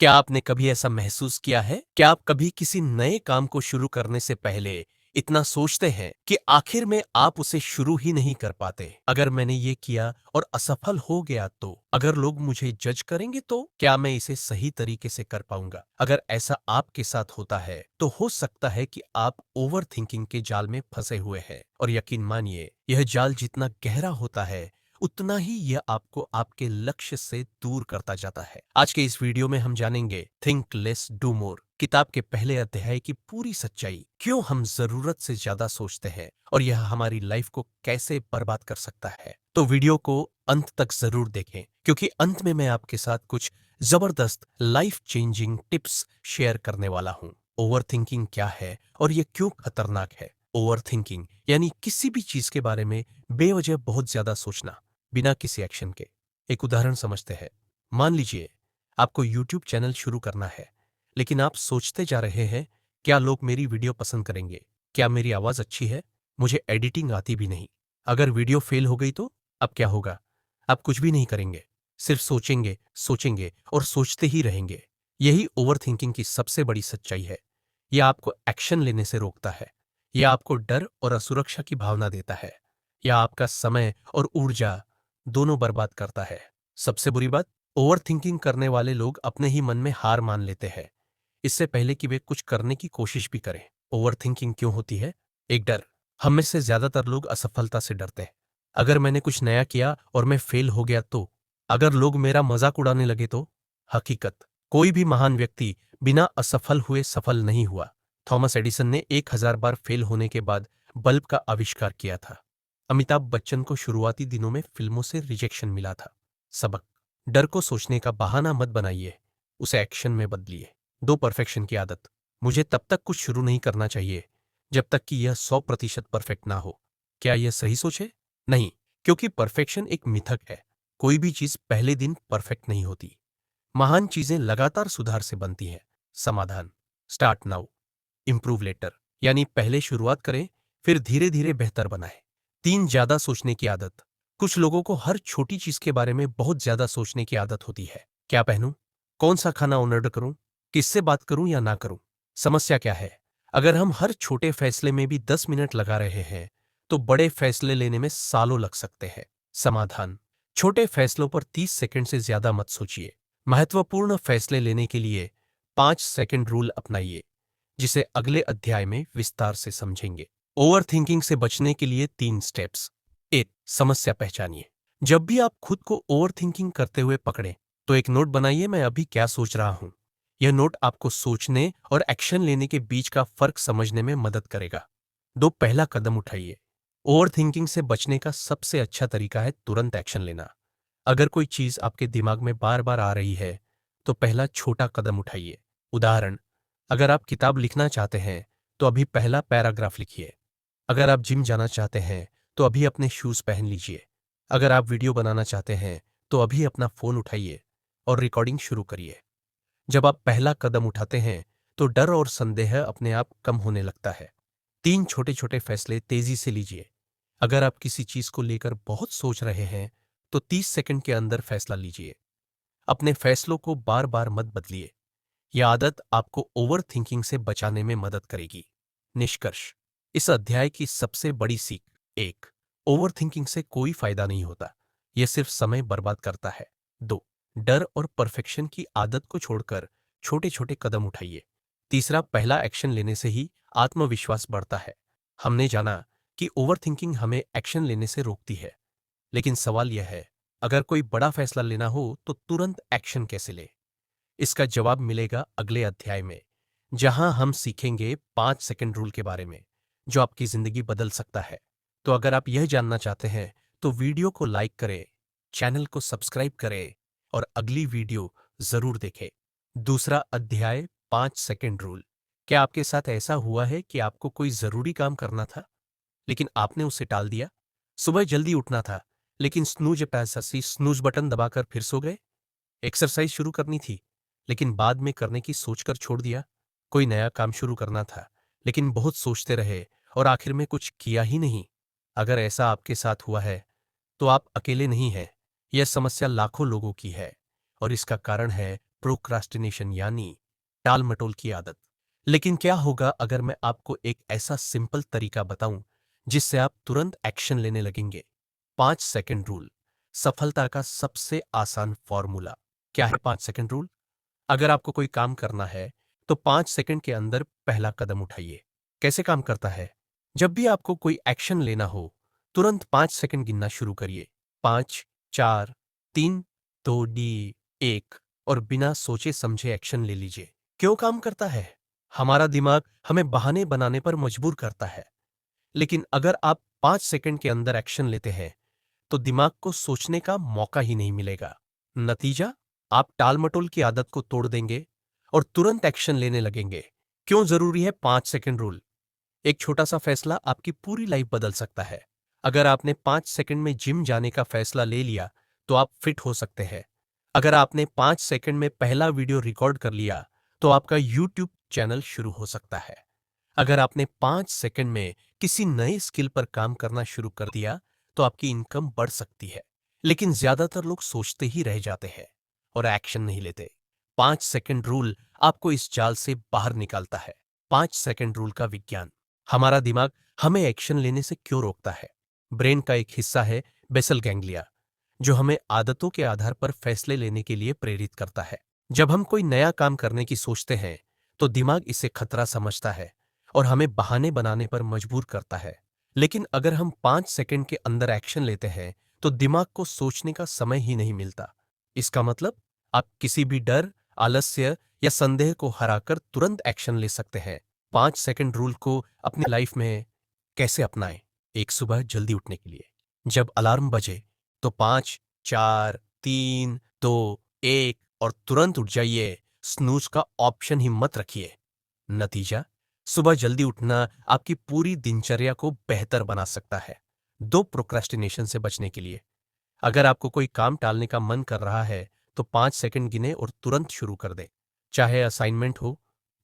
क्या आपने कभी ऐसा महसूस किया है? क्या आप कभी किसी नए काम को शुरू करने से पहले इतना सोचते हैं कि आखिर में आप उसे शुरू ही नहीं कर पाते? अगर मैंने ये किया और असफल हो गया तो? अगर लोग मुझे जज करेंगे तो? क्या मैं इसे सही तरीके से कर पाऊंगा? अगर ऐसा आपके साथ होता है, तो हो सकता है कि आप ओवर थिंकिंग के जाल में फंसे हुए हैं। और यकीन मानिए, यह जाल जितना गहरा होता है, उतना ही यह आपको आपके लक्ष्य से दूर करता जाता है। आज के इस वीडियो में हम जानेंगे थिंक लेस डू मोर किताब के पहले अध्याय की पूरी सच्चाई, क्यों हम जरूरत से ज्यादा सोचते हैं और यह हमारी लाइफ को कैसे बर्बाद कर सकता है। तो वीडियो को अंत तक जरूर देखें, क्योंकि अंत में मैं आपके साथ कुछ जबरदस्त लाइफ चेंजिंग टिप्स शेयर करने वाला हूं। ओवर थिंकिंग क्या है और यह क्यों खतरनाक है? ओवर थिंकिंग यानी किसी भी चीज के बारे में बेवजह बहुत ज्यादा सोचना बिना किसी एक्शन के। एक उदाहरण समझते हैं। मान लीजिए आपको YouTube चैनल शुरू करना है, लेकिन आप सोचते जा रहे हैं, क्या लोग मेरी वीडियो पसंद करेंगे? क्या मेरी आवाज अच्छी है? मुझे एडिटिंग आती भी नहीं। अगर वीडियो फेल हो गई तो? अब क्या होगा? आप कुछ भी नहीं करेंगे, सिर्फ सोचेंगे, सोचेंगे और सोचते ही रहेंगे। यही ओवर थिंकिंग की सबसे बड़ी सच्चाई है। यह आपको एक्शन लेने से रोकता है। यह आपको डर और असुरक्षा की भावना देता है। यह आपका समय और ऊर्जा दोनों बर्बाद करता है। सबसे बुरी बात, ओवर थिंकिंग करने वाले लोग अपने ही मन में हार मान लेते हैं, इससे पहले कि वे कुछ करने की कोशिश भी करें। ओवर थिंकिंग क्यों होती है? एक डर। हम में से ज्यादातर लोग असफलता से डरते हैं। अगर मैंने कुछ नया किया और मैं फेल हो गया तो? अगर लोग मेरा मजाक उड़ाने लगे तो? हकीकत, कोई भी महान व्यक्ति बिना असफल हुए सफल नहीं हुआ। थॉमस एडिसन ने 1000 बार फेल होने के बाद बल्ब का आविष्कार किया था। अमिताभ बच्चन को शुरुआती दिनों में फिल्मों से रिजेक्शन मिला था। सबक, डर को सोचने का बहाना मत बनाइए, उसे एक्शन में बदलिए। दो, परफेक्शन की आदत। मुझे तब तक कुछ शुरू नहीं करना चाहिए जब तक कि यह 100% परफेक्ट ना हो। क्या यह सही सोच है? नहीं, क्योंकि परफेक्शन एक मिथक है। कोई भी चीज पहले दिन परफेक्ट नहीं होती। महान चीजें लगातार सुधार से बनती हैं। समाधान, स्टार्ट नाउ, इंप्रूव लेटर, यानी पहले शुरुआत करें, फिर धीरे धीरे बेहतर बनाएं। तीन, ज्यादा सोचने की आदत। कुछ लोगों को हर छोटी चीज के बारे में बहुत ज्यादा सोचने की आदत होती है। क्या पहनूं? कौन सा खाना ऑर्डर करूं? किससे बात करूं या ना करूं? समस्या क्या है? अगर हम हर छोटे फैसले में भी 10 मिनट लगा रहे हैं, तो बड़े फैसले लेने में सालों लग सकते हैं। समाधान, छोटे फैसलों पर 30 सेकंड से ज्यादा मत सोचिए। महत्वपूर्ण फैसले लेने के लिए 5 सेकंड रूल अपनाइए, जिसे अगले अध्याय में विस्तार से समझेंगे। ओवर थिंकिंग से बचने के लिए 3 स्टेप्स। 1, समस्या पहचानिए। जब भी आप खुद को ओवर थिंकिंग करते हुए पकड़ें, तो एक नोट बनाइए, मैं अभी क्या सोच रहा हूं। यह नोट आपको सोचने और एक्शन लेने के बीच का फर्क समझने में मदद करेगा। 2, पहला कदम उठाइए। ओवर थिंकिंग से बचने का सबसे अच्छा तरीका है तुरंत एक्शन लेना। अगर कोई चीज आपके दिमाग में बार बार आ रही है, तो पहला छोटा कदम उठाइए। उदाहरण, अगर आप किताब लिखना चाहते हैं, तो अभी पहला पैराग्राफ लिखिए। अगर आप जिम जाना चाहते हैं, तो अभी अपने शूज पहन लीजिए। अगर आप वीडियो बनाना चाहते हैं, तो अभी अपना फोन उठाइए और रिकॉर्डिंग शुरू करिए। जब आप पहला कदम उठाते हैं, तो डर और संदेह अपने आप कम होने लगता है। 3, छोटे छोटे फैसले तेजी से लीजिए। अगर आप किसी चीज को लेकर बहुत सोच रहे हैं, तो 30 सेकंड के अंदर फैसला लीजिए। अपने फैसलों को बार बार मत बदलिए। यह आदत आपको ओवर थिंकिंग से बचाने में मदद करेगी। निष्कर्ष, इस अध्याय की सबसे बड़ी सीख। 1, ओवर थिंकिंग से कोई फायदा नहीं होता, यह सिर्फ समय बर्बाद करता है। 2, डर और परफेक्शन की आदत को छोड़कर छोटे छोटे कदम उठाइए। तीसरा, पहला एक्शन लेने से ही आत्मविश्वास बढ़ता है। हमने जाना कि ओवर थिंकिंग हमें एक्शन लेने से रोकती है, लेकिन सवाल यह है, अगर कोई बड़ा फैसला लेना हो तो तुरंत एक्शन कैसे ले? इसका जवाब मिलेगा अगले अध्याय में, जहां हम सीखेंगे 5 सेकंड रूल के बारे में, जो आपकी जिंदगी बदल सकता है। तो अगर आप यह जानना चाहते हैं, तो वीडियो को लाइक करें, चैनल को सब्सक्राइब करें और अगली वीडियो जरूर देखें। दूसरा अध्याय, 5 सेकंड रूल। क्या आपके साथ ऐसा हुआ है कि आपको कोई जरूरी काम करना था, लेकिन आपने उसे टाल दिया? सुबह जल्दी उठना था, लेकिन स्नूज बटन दबाकर फिर सो गए? एक्सरसाइज शुरू करनी थी, लेकिन बाद में करने की सोचकर छोड़ दिया? कोई नया काम शुरू करना था, लेकिन बहुत सोचते रहे और आखिर में कुछ किया ही नहीं? अगर ऐसा आपके साथ हुआ है, तो आप अकेले नहीं हैं। यह समस्या लाखों लोगों की है, और इसका कारण है प्रोक्रास्टिनेशन यानी टाल मटोल की आदत। लेकिन क्या होगा अगर मैं आपको एक ऐसा सिंपल तरीका बताऊं जिससे आप तुरंत एक्शन लेने लगेंगे? 5 सेकंड रूल, सफलता का सबसे आसान फॉर्मूला। क्या है 5 सेकंड रूल? अगर आपको कोई काम करना है तो 5 सेकंड के अंदर पहला कदम उठाइए। कैसे काम करता है? जब भी आपको कोई एक्शन लेना हो, तुरंत 5 सेकंड गिनना शुरू करिए। 5, 4, 3, 2, 1 और बिना सोचे समझे एक्शन ले लीजिए। क्यों काम करता है? हमारा दिमाग हमें बहाने बनाने पर मजबूर करता है, लेकिन अगर आप 5 सेकंड के अंदर एक्शन लेते हैं तो दिमाग को सोचने का मौका ही नहीं मिलेगा। नतीजा, आप टाल-मटोल की आदत को तोड़ देंगे और तुरंत एक्शन लेने लगेंगे। क्यों जरूरी है 5 सेकंड रूल? एक छोटा सा फैसला आपकी पूरी लाइफ बदल सकता है। अगर आपने 5 सेकंड में जिम जाने का फैसला ले लिया तो आप फिट हो सकते हैं। अगर आपने 5 सेकंड में पहला वीडियो रिकॉर्ड कर लिया तो आपका यूट्यूब चैनल शुरू हो सकता है। अगर आपने 5 सेकंड में किसी नए स्किल पर काम करना शुरू कर दिया तो आपकी इनकम बढ़ सकती है। लेकिन ज्यादातर लोग सोचते ही रह जाते हैं और एक्शन नहीं लेते। 5 सेकंड रूल आपको इस जाल से बाहर निकालता है। 5 सेकंड रूल का विज्ञान। हमारा दिमाग हमें एक्शन लेने से क्यों रोकता है? ब्रेन का एक हिस्सा है बेसल गैंग्लिया, जो हमें आदतों के आधार पर फैसले लेने के लिए प्रेरित करता है। जब हम कोई नया काम करने की सोचते हैं तो दिमाग इसे खतरा समझता है और हमें बहाने बनाने पर मजबूर करता है। लेकिन अगर हम 5 सेकंड के अंदर एक्शन लेते हैं तो दिमाग को सोचने का समय ही नहीं मिलता। इसका मतलब आप किसी भी डर, आलस्य या संदेह को हराकर तुरंत एक्शन ले सकते हैं। 5 सेकंड रूल को अपनी लाइफ में कैसे अपनाएं? एक, सुबह जल्दी उठने के लिए जब अलार्म बजे तो 5, 4, 3, 2, 1 और तुरंत उठ जाइए। स्नूज का ऑप्शन ही मत रखिए। नतीजा, सुबह जल्दी उठना आपकी पूरी दिनचर्या को बेहतर बना सकता है। दो, प्रोक्रेस्टिनेशन से बचने के लिए अगर आपको कोई काम टालने का मन कर रहा है तो 5 सेकंड गिने और तुरंत शुरू कर दें। चाहे असाइनमेंट हो,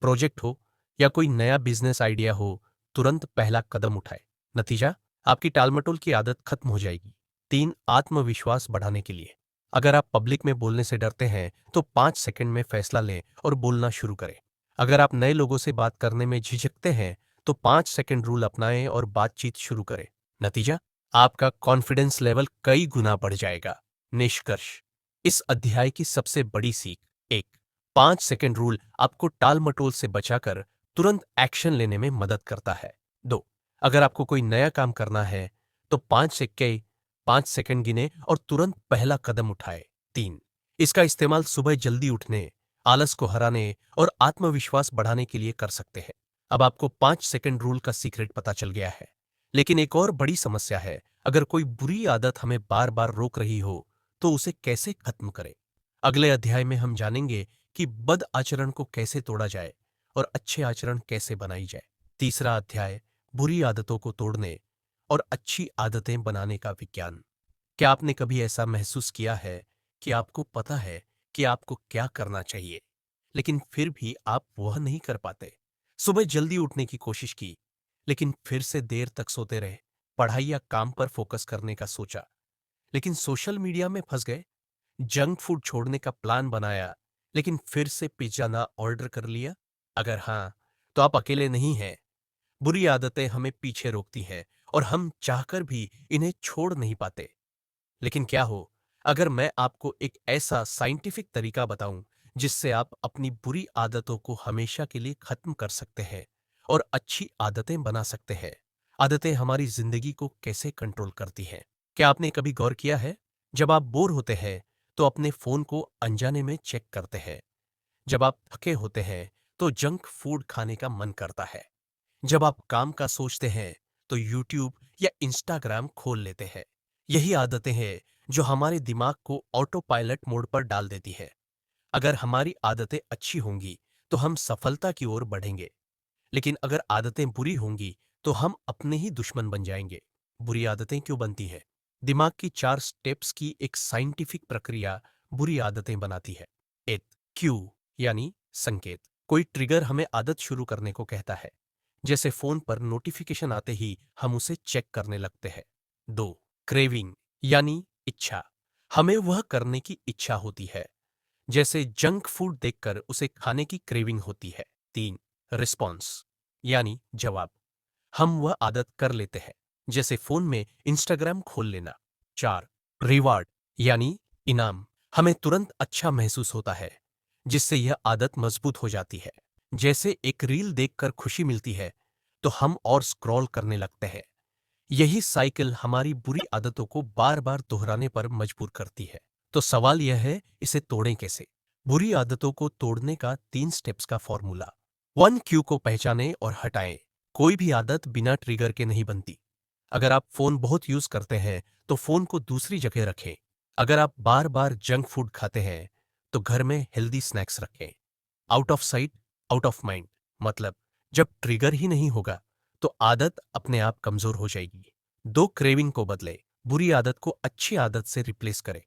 प्रोजेक्ट हो या कोई नया बिजनेस आइडिया हो, तुरंत पहला कदम उठाए। नतीजा, आपकी टालमटोल की आदत खत्म हो जाएगी। 3, आत्मविश्वास बढ़ाने के लिए अगर आप पब्लिक में बोलने से डरते हैं तो 5 सेकंड में फैसला लें और बोलना शुरू करें। अगर आप नए लोगों से बात करने में झिझकते हैं तो 5 सेकंड रूल अपनाएं और बातचीत शुरू करें। नतीजा, आपका कॉन्फिडेंस लेवल कई गुना बढ़ जाएगा। निष्कर्ष, इस अध्याय की सबसे बड़ी सीख: एक, 5 सेकंड रूल आपको टाल मटोल से बचाकर तुरंत एक्शन लेने में मदद करता है। 2, अगर आपको कोई नया काम करना है तो 5 सेकंड गिने और तुरंत पहला कदम उठाए। 3, इसका इस्तेमाल सुबह जल्दी उठने, आलस को हराने और आत्मविश्वास बढ़ाने के लिए कर सकते हैं। अब आपको 5 सेकंड रूल का सीक्रेट पता चल गया है। लेकिन एक और बड़ी समस्या है, अगर कोई बुरी आदत हमें बार बार रोक रही हो तो उसे कैसे खत्म करें? अगले अध्याय में हम जानेंगे कि बद आचरण को कैसे तोड़ा जाए और अच्छे आचरण कैसे बनाई जाए। तीसरा अध्याय, बुरी आदतों को तोड़ने और अच्छी आदतें बनाने का विज्ञान। क्या आपने कभी ऐसा महसूस किया है कि आपको पता है कि आपको क्या करना चाहिए, लेकिन फिर भी आप वह नहीं कर पाते? सुबह जल्दी उठने की कोशिश की, लेकिन फिर से देर तक सोते रहे। पढ़ाई या काम पर फोकस करने का सोचा, लेकिन सोशल मीडिया में फंस गए। जंक फूड छोड़ने का प्लान बनाया, लेकिन फिर से पिज्जा ना ऑर्डर कर लिया। अगर हाँ, तो आप अकेले नहीं हैं। बुरी आदतें हमें पीछे रोकती हैं और हम चाहकर भी इन्हें छोड़ नहीं पाते। लेकिन क्या हो अगर मैं आपको एक ऐसा साइंटिफिक तरीका बताऊं जिससे आप अपनी बुरी आदतों को हमेशा के लिए खत्म कर सकते हैं और अच्छी आदतें बना सकते हैं? आदतें हमारी जिंदगी को कैसे कंट्रोल करती हैं? क्या आपने कभी गौर किया है, जब आप बोर होते हैं तो अपने फोन को अनजाने में चेक करते हैं? जब आप थके होते हैं तो जंक फूड खाने का मन करता है? जब आप काम का सोचते हैं तो यूट्यूब या इंस्टाग्राम खोल लेते हैं? यही आदतें हैं जो हमारे दिमाग को ऑटो पायलट मोड पर डाल देती है। अगर हमारी आदतें अच्छी होंगी तो हम सफलता की ओर बढ़ेंगे, लेकिन अगर आदतें बुरी होंगी तो हम अपने ही दुश्मन बन जाएंगे। बुरी आदतें क्यों बनती है? दिमाग की 4 स्टेप्स की एक साइंटिफिक प्रक्रिया बुरी आदतें बनाती है। एक, क्यू यानी संकेत। कोई ट्रिगर हमें आदत शुरू करने को कहता है, जैसे फोन पर नोटिफिकेशन आते ही हम उसे चेक करने लगते हैं। 2, क्रेविंग यानी इच्छा। हमें वह करने की इच्छा होती है जैसे जंक फूड देखकर उसे खाने की क्रेविंग होती है। 3 रिस्पॉन्स यानी जवाब, हम वह आदत कर लेते हैं, जैसे फोन में इंस्टाग्राम खोल लेना। 4 रिवार्ड यानी इनाम, हमें तुरंत अच्छा महसूस होता है, जिससे यह आदत मजबूत हो जाती है। जैसे एक रील देखकर खुशी मिलती है तो हम और स्क्रॉल करने लगते हैं। यही साइकिल हमारी बुरी आदतों को बार बार दोहराने पर मजबूर करती है। तो सवाल यह है, इसे तोड़ें कैसे? बुरी आदतों को तोड़ने का 3 स्टेप्स का फॉर्मूला। 1 क्यू को पहचानें और हटाएं। कोई भी आदत बिना ट्रिगर के नहीं बनती। अगर आप फोन बहुत यूज करते हैं तो फोन को दूसरी जगह रखें। अगर आप बार बार जंक फूड खाते हैं तो घर में हेल्दी स्नैक्स रखें। Out of site, out of mind, मतलब जब ट्रिगर ही नहीं होगा तो आदत अपने आप कमजोर हो जाएगी। 2 क्रेविंग को बदले, बुरी आदत को अच्छी आदत से रिप्लेस करें।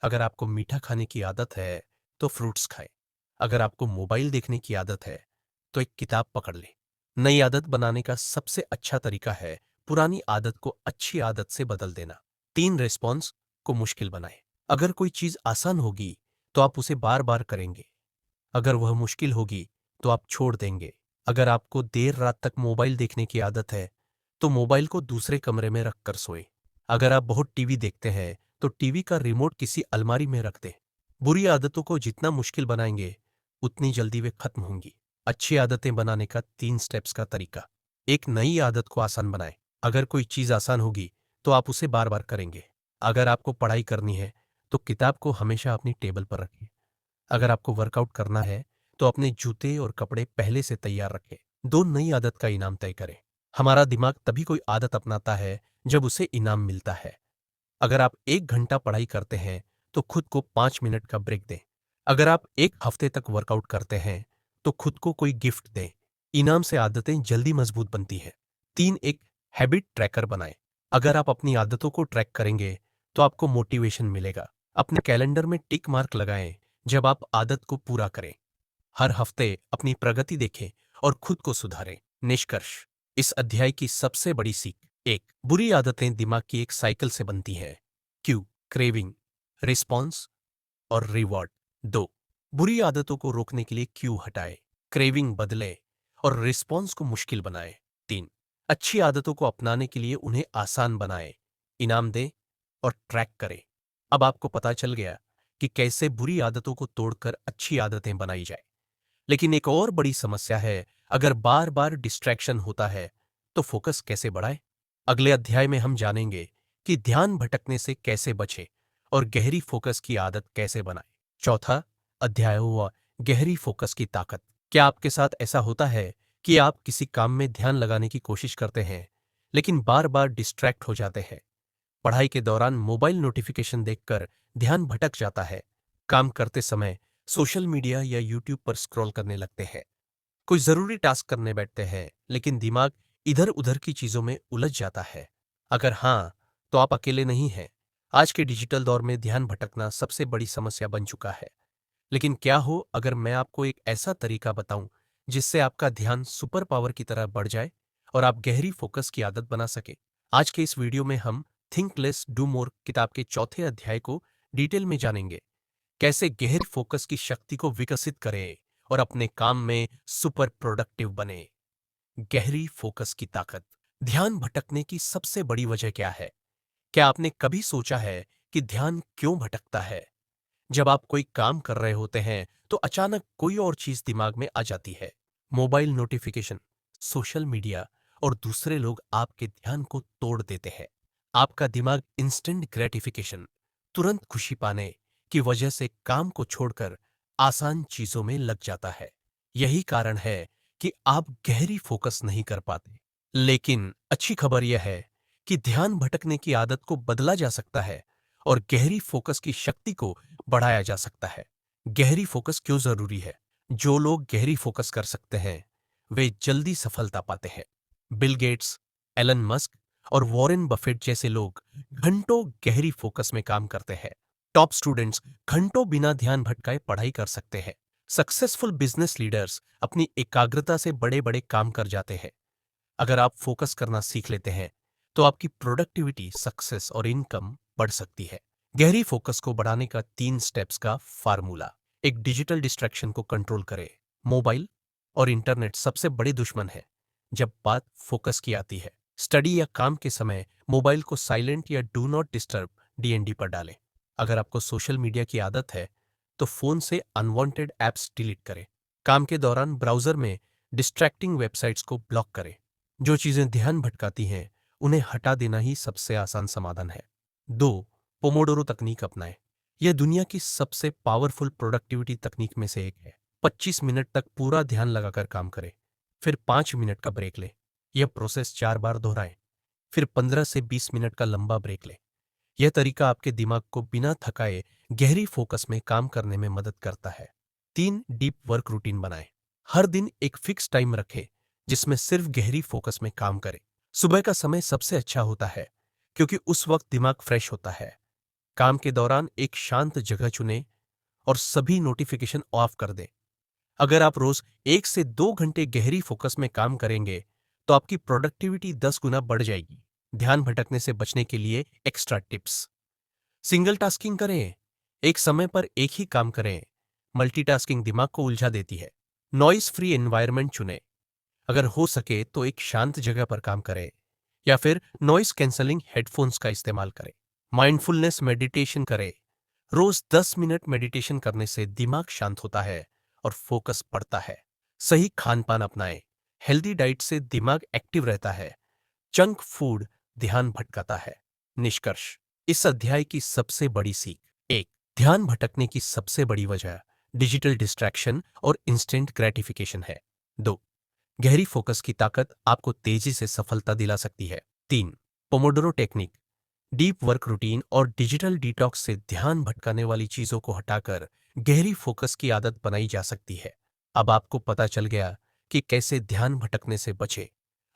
अगर आपको मीठा खाने की आदत है तो फ्रूट्स खाएं। अगर आपको मोबाइल देखने की आदत है तो एक किताब पकड़ लें। नई आदत बनाने का सबसे अच्छा तरीका है पुरानी आदत को अच्छी आदत से बदल देना। 3 रिस्पॉन्स को मुश्किल बनाएं। अगर कोई चीज आसान होगी तो आप उसे बार बार करेंगे। अगर वह मुश्किल होगी तो आप छोड़ देंगे। अगर आपको देर रात तक मोबाइल देखने की आदत है तो मोबाइल को दूसरे कमरे में रखकर सोएं। अगर आप बहुत टीवी देखते हैं तो टीवी का रिमोट किसी अलमारी में रख दें। बुरी आदतों को जितना मुश्किल बनाएंगे उतनी जल्दी वे खत्म होंगी। अच्छी आदतें बनाने का 3 स्टेप्स का तरीका। एक नई आदत को आसान बनाएं। अगर कोई चीज आसान होगी तो आप उसे बार बार करेंगे। अगर आपको पढ़ाई करनी है तो किताब को हमेशा अपनी टेबल पर रखें। अगर आपको वर्कआउट करना है तो अपने जूते और कपड़े पहले से तैयार रखें। 2 नई आदत का इनाम तय करें। हमारा दिमाग तभी कोई आदत अपनाता है जब उसे इनाम मिलता है। अगर आप 1 घंटा पढ़ाई करते हैं तो खुद को 5 मिनट का ब्रेक दें। अगर आप 1 हफ्ते तक वर्कआउट करते हैं तो खुद को कोई गिफ्ट दें। इनाम से आदतें जल्दी मजबूत बनती हैं। 3 एक हैबिट ट्रैकर बनाएं। अगर आप अपनी आदतों को ट्रैक करेंगे तो आपको मोटिवेशन मिलेगा। अपने कैलेंडर में टिक मार्क लगाएं जब आप आदत को पूरा करें। हर हफ्ते अपनी प्रगति देखें और खुद को सुधारें। निष्कर्ष, इस अध्याय की सबसे बड़ी सीख। 1 बुरी आदतें दिमाग की एक साइकिल से बनती हैं। क्यू, क्रेविंग, रिस्पॉन्स और रिवॉर्ड। 2 बुरी आदतों को रोकने के लिए क्यू हटाए, क्रेविंग बदले और रिस्पॉन्स को मुश्किल बनाए। 3 अच्छी आदतों को अपनाने के लिए उन्हें आसान बनाए, इनाम दें और ट्रैक करें। अब आपको पता चल गया कि कैसे बुरी आदतों को तोड़कर अच्छी आदतें बनाई जाए। लेकिन एक और बड़ी समस्या है, अगर बार बार डिस्ट्रैक्शन होता है तो फोकस कैसे बढ़ाए? अगले अध्याय में हम जानेंगे कि ध्यान भटकने से कैसे बचे और गहरी फोकस की आदत कैसे बनाए। चौथा अध्याय हुआ गहरी फोकस की ताकत। क्या आपके साथ ऐसा होता है कि आप किसी काम में ध्यान लगाने की कोशिश करते हैं लेकिन बार बार डिस्ट्रैक्ट हो जाते हैं? पढ़ाई के दौरान मोबाइल नोटिफिकेशन देखकर ध्यान भटक जाता है। काम करते समय सोशल मीडिया या यूट्यूब पर स्क्रॉल करने लगते हैं। कोई जरूरी टास्क करने बैठते हैं लेकिन दिमाग इधर उधर की चीजों में उलझ जाता है। अगर हाँ, तो आप अकेले नहीं हैं। आज के डिजिटल दौर में ध्यान भटकना सबसे बड़ी समस्या बन चुका है। लेकिन क्या हो अगर मैं आपको एक ऐसा तरीका बताऊं जिससे आपका ध्यान सुपर पावर की तरह बढ़ जाए और आप गहरी फोकस की आदत बना सके? आज के इस वीडियो में हम थिंक लेस डू मोर किताब के चौथे अध्याय को डिटेल में जानेंगे। कैसे गहरी फोकस की शक्ति को विकसित करें और अपने काम में सुपर प्रोडक्टिव बने। गहरी फोकस की ताकत। ध्यान भटकने की सबसे बड़ी वजह क्या है? क्या आपने कभी सोचा है कि ध्यान क्यों भटकता है? जब आप कोई काम कर रहे होते हैं तो अचानक कोई और चीज दिमाग में आ जाती है। मोबाइल नोटिफिकेशन, सोशल मीडिया और दूसरे लोग आपके ध्यान को तोड़ देते हैं। आपका दिमाग इंस्टेंट ग्रेटिफिकेशन, तुरंत खुशी पाने की वजह से काम को छोड़कर आसान चीजों में लग जाता है। यही कारण है कि आप गहरी फोकस नहीं कर पाते। लेकिन अच्छी खबर यह है कि ध्यान भटकने की आदत को बदला जा सकता है और गहरी फोकस की शक्ति को बढ़ाया जा सकता है। गहरी फोकस क्यों जरूरी है? जो लोग गहरी फोकस कर सकते हैं वे जल्दी सफलता पाते हैं। बिल गेट्स, एलन मस्क और वॉरेन बफेट जैसे लोग घंटों गहरी फोकस में काम करते हैं। टॉप स्टूडेंट्स घंटों बिना ध्यान भटकाए पढ़ाई कर सकते हैं। सक्सेसफुल बिजनेस लीडर्स अपनी एकाग्रता से बड़े बड़े काम कर जाते हैं। अगर आप फोकस करना सीख लेते हैं तो आपकी प्रोडक्टिविटी, सक्सेस और इनकम बढ़ सकती है। गहरी फोकस को बढ़ाने का 3 स्टेप्स का फार्मूला। एक डिजिटल डिस्ट्रैक्शन को कंट्रोल करें। मोबाइल और इंटरनेट सबसे बड़े दुश्मन है जब बात फोकस की आती है। स्टडी या काम के समय मोबाइल को साइलेंट या डू नॉट डिस्टर्ब डीएनडी पर डालें। अगर आपको सोशल मीडिया की आदत है तो फोन से अनवांटेड ऐप्स डिलीट करें। काम के दौरान ब्राउजर में डिस्ट्रैक्टिंग वेबसाइट्स को ब्लॉक करें। जो चीजें ध्यान भटकाती हैं उन्हें हटा देना ही सबसे आसान समाधान है। 2. पोमोडोरो तकनीक अपनाएं। यह दुनिया की सबसे पावरफुल प्रोडक्टिविटी तकनीक में से एक है। 25 मिनट तक पूरा ध्यान लगाकर काम करें, फिर 5 मिनट का ब्रेक लें। यह प्रोसेस 4 बार दोहराएं, फिर 15 से 20 मिनट का लंबा ब्रेक लें। यह तरीका आपके दिमाग को बिना थकाए गहरी फोकस में काम करने में मदद करता है। 3. डीप वर्क रूटीन बनाएं। हर दिन एक फिक्स टाइम रखें जिसमें सिर्फ गहरी फोकस में काम करें। सुबह का समय सबसे अच्छा होता है क्योंकि उस वक्त दिमाग फ्रेश होता है। काम के दौरान एक शांत जगह चुनें और सभी नोटिफिकेशन ऑफ कर दें। अगर आप रोज 1 से 2 घंटे गहरी फोकस में काम करेंगे तो आपकी प्रोडक्टिविटी 10 गुना बढ़ जाएगी। ध्यान भटकने से बचने के लिए एक्स्ट्रा टिप्स। सिंगल टास्किंग करें, एक समय पर एक ही काम करें। मल्टीटास्किंग दिमाग को उलझा देती है। नॉइस फ्री एनवायरनमेंट चुनें। अगर हो सके तो एक शांत जगह पर काम करें या फिर नॉइस कैंसलिंग हेडफोन्स का इस्तेमाल करें। माइंडफुलनेस मेडिटेशन करें। रोज 10 मिनट मेडिटेशन करने से दिमाग शांत होता है और फोकस बढ़ता है। सही खान पान अपनाएं। हेल्दी डाइट से दिमाग एक्टिव रहता है। जंक फूड ध्यान भटकाता है। निष्कर्ष, इस अध्याय की सबसे बड़ी सीख। 1. ध्यान भटकने की सबसे बड़ी वजह डिजिटल डिस्ट्रैक्शन और इंस्टेंट ग्रेटिफिकेशन है। 2. गहरी फोकस की ताकत आपको तेजी से सफलता दिला सकती है। 3. Pomodoro technique, deep work routine और डिजिटल डिटॉक्स से ध्यान भटकाने वाली चीजों को हटाकर गहरी फोकस की आदत बनाई जा सकती है। अब आपको पता चल गया कि कैसे ध्यान भटकने से बचे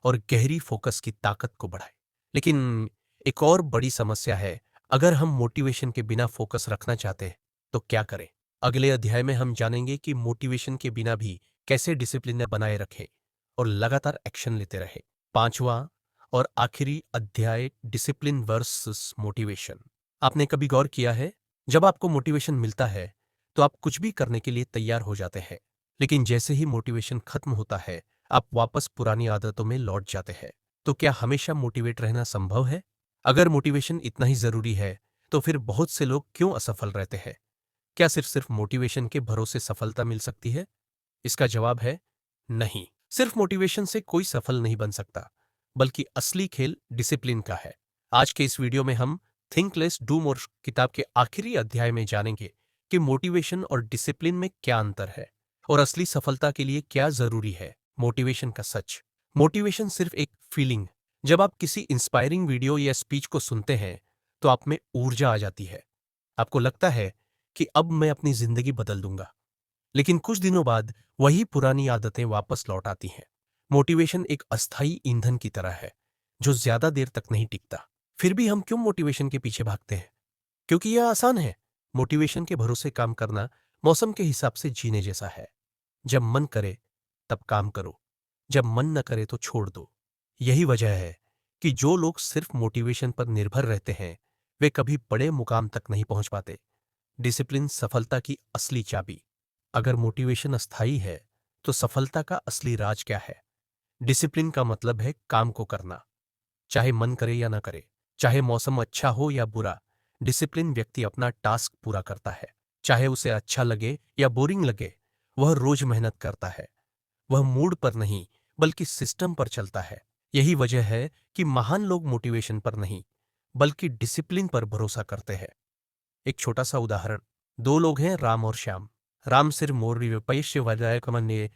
और गहरी फोकस की ताकत को बढ़ाए। लेकिन एक और बड़ी समस्या है, अगर हम मोटिवेशन के बिना फोकस रखना चाहते हैं तो क्या करें? अगले अध्याय में हम जानेंगे कि मोटिवेशन के बिना भी कैसे डिसिप्लिन बनाए रखें और लगातार एक्शन लेते रहे। 5वां और आखिरी अध्याय, डिसिप्लिन वर्सेस मोटिवेशन। आपने कभी गौर किया है, जब आपको मोटिवेशन मिलता है तो आप कुछ भी करने के लिए तैयार हो जाते हैं, लेकिन जैसे ही मोटिवेशन खत्म होता है आप वापस पुरानी आदतों में लौट जाते हैं। तो क्या हमेशा मोटिवेट रहना संभव है? अगर मोटिवेशन इतना ही जरूरी है तो फिर बहुत से लोग क्यों असफल रहते हैं? क्या सिर्फ सिर्फ मोटिवेशन के भरोसे सफलता मिल सकती है? इसका जवाब है नहीं। सिर्फ मोटिवेशन से कोई सफल नहीं बन सकता, बल्कि असली खेल डिसिप्लिन का है। आज के इस वीडियो में हम थिंक लेस डू मोर किताब के आखिरी अध्याय में जानेंगे कि मोटिवेशन और डिसिप्लिन में क्या अंतर है और असली सफलता के लिए क्या जरूरी है। मोटिवेशन का सच। मोटिवेशन सिर्फ एक फीलिंग। जब आप किसी इंस्पायरिंग वीडियो या स्पीच को सुनते हैं तो आप में ऊर्जा आ जाती है। आपको लगता है कि अब मैं अपनी जिंदगी बदल दूंगा, लेकिन कुछ दिनों बाद वही पुरानी आदतें वापस लौट आती हैं। मोटिवेशन एक अस्थायी ईंधन की तरह है जो ज्यादा देर तक नहीं टिकता। फिर भी हम क्यों मोटिवेशन के पीछे भागते हैं? क्योंकि यह आसान है। मोटिवेशन के भरोसे काम करना मौसम के हिसाब से जीने जैसा है। जब मन करे तब काम करो, जब मन न करे तो छोड़ दो। यही वजह है कि जो लोग सिर्फ मोटिवेशन पर निर्भर रहते हैं वे कभी बड़े मुकाम तक नहीं पहुंच पाते। डिसिप्लिन सफलता की असली चाबी। अगर मोटिवेशन अस्थायी है तो सफलता का असली राज क्या है? डिसिप्लिन का मतलब है काम को करना, चाहे मन करे या ना करे, चाहे मौसम अच्छा हो या बुरा। डिसिप्लिन व्यक्ति अपना टास्क पूरा करता है, चाहे उसे अच्छा लगे या बोरिंग लगे। वह रोज मेहनत करता है। वह मूड पर नहीं बल्कि सिस्टम पर चलता है। यही वजह है कि महान लोग मोटिवेशन पर नहीं बल्कि डिसिप्लिन पर भरोसा करते हैं। एक छोटा सा उदाहरण। 2 लोग हैं, राम और श्याम। राम सिर्फ पैसे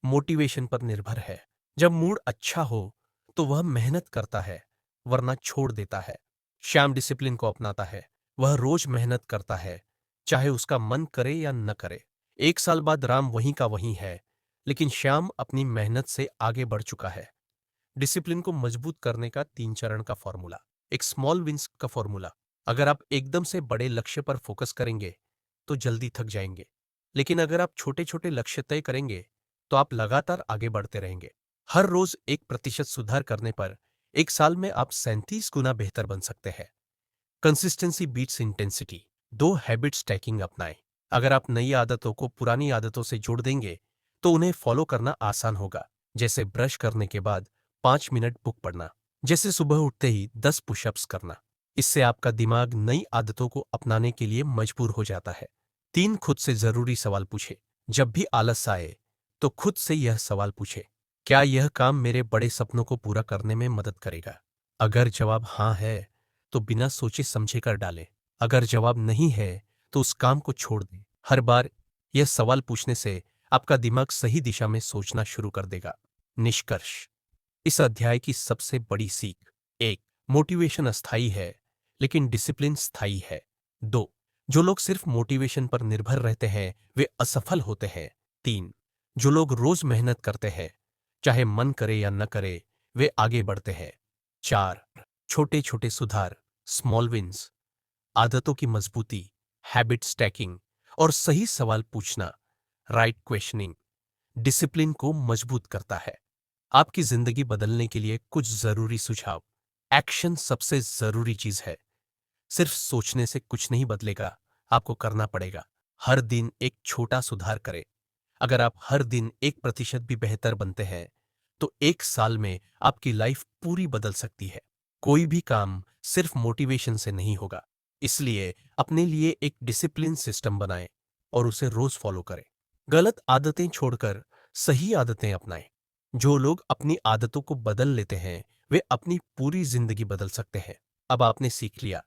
मोटिवेशन पर निर्भर है। जब मूड अच्छा हो तो वह मेहनत करता है, वरना छोड़ देता है। श्याम डिसिप्लिन को अपनाता है। वह रोज मेहनत करता है, चाहे उसका मन करे या न करे। 1 साल बाद राम वहीं का वहीं है, लेकिन श्याम अपनी मेहनत से आगे बढ़ चुका है। डिसिप्लिन को मजबूत करने का 3 चरण का फॉर्मूला। एक स्मॉल विंस का फॉर्मूला। अगर आप एकदम से बड़े लक्ष्य पर फोकस करेंगे तो जल्दी थक जाएंगे, लेकिन अगर आप छोटे छोटे लक्ष्य तय करेंगे तो आप लगातार आगे बढ़ते रहेंगे। हर रोज 1% सुधार करने पर 1 साल में आप 37 गुना बेहतर बन सकते हैं। Consistency beats intensity. 2 habit stacking अपनाएं। अगर आप नई आदतों को पुरानी आदतों से जोड़ देंगे तो उन्हें फॉलो करना आसान होगा। जैसे ब्रश करने के बाद 5 मिनट बुक पढ़ना, जैसे सुबह उठते ही 10 पुशअप्स करना। इससे आपका दिमाग नई आदतों को अपनाने के लिए मजबूर हो जाता है। 3 खुद से जरूरी सवाल पूछे। जब भी आलस आए तो खुद से यह सवाल पूछे, क्या यह काम मेरे बड़े सपनों को पूरा करने में मदद करेगा? अगर जवाब हाँ है तो बिना सोचे समझे कर डालें। अगर जवाब नहीं है तो उस काम को छोड़ दें। हर बार यह सवाल पूछने से आपका दिमाग सही दिशा में सोचना शुरू कर देगा। निष्कर्ष, इस अध्याय की सबसे बड़ी सीख: 1. मोटिवेशन अस्थायी है, लेकिन डिसिप्लिन स्थायी है। 2. जो लोग सिर्फ मोटिवेशन पर निर्भर रहते हैं वे असफल होते हैं। 3. जो लोग रोज मेहनत करते हैं, चाहे मन करे या न करे, वे आगे बढ़ते हैं। 4. छोटे छोटे सुधार, स्मॉल विंस, आदतों की मजबूती, हैबिट स्टैकिंग और सही सवाल पूछना, राइट क्वेश्चनिंग, डिसिप्लिन को मजबूत करता है। आपकी जिंदगी बदलने के लिए कुछ जरूरी सुझाव। एक्शन सबसे जरूरी चीज है। सिर्फ सोचने से कुछ नहीं बदलेगा, आपको करना पड़ेगा। हर दिन एक छोटा सुधार करें। अगर आप हर दिन 1% भी बेहतर बनते हैं तो 1 साल में आपकी लाइफ पूरी बदल सकती है। कोई भी काम सिर्फ मोटिवेशन से नहीं होगा, इसलिए अपने लिए एक डिसिप्लिन सिस्टम बनाएं और उसे रोज फॉलो करें। गलत आदतें छोड़कर सही आदतें अपनाएं। जो लोग अपनी आदतों को बदल लेते हैं वे अपनी पूरी जिंदगी बदल सकते हैं। अब आपने सीख लिया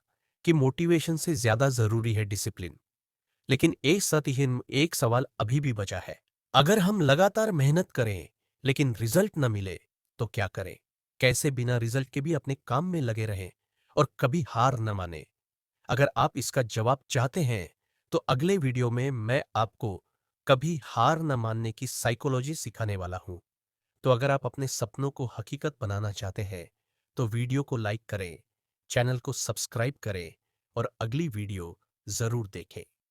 कि मोटिवेशन से ज्यादा जरूरी है डिसिप्लिन। लेकिन एक साथ ही एक सवाल अभी भी बचा है। अगर हम लगातार मेहनत करें लेकिन रिजल्ट न मिले तो क्या करें? कैसे बिना रिजल्ट के भी अपने काम में लगे रहें और कभी हार न माने? अगर आप इसका जवाब चाहते हैं तो अगले वीडियो में मैं आपको कभी हार न मानने की साइकोलॉजी सिखाने वाला हूं। तो अगर आप अपने सपनों को हकीकत बनाना चाहते हैं तो वीडियो को लाइक करें, चैनल को सब्सक्राइब करें और अगली वीडियो जरूर देखें।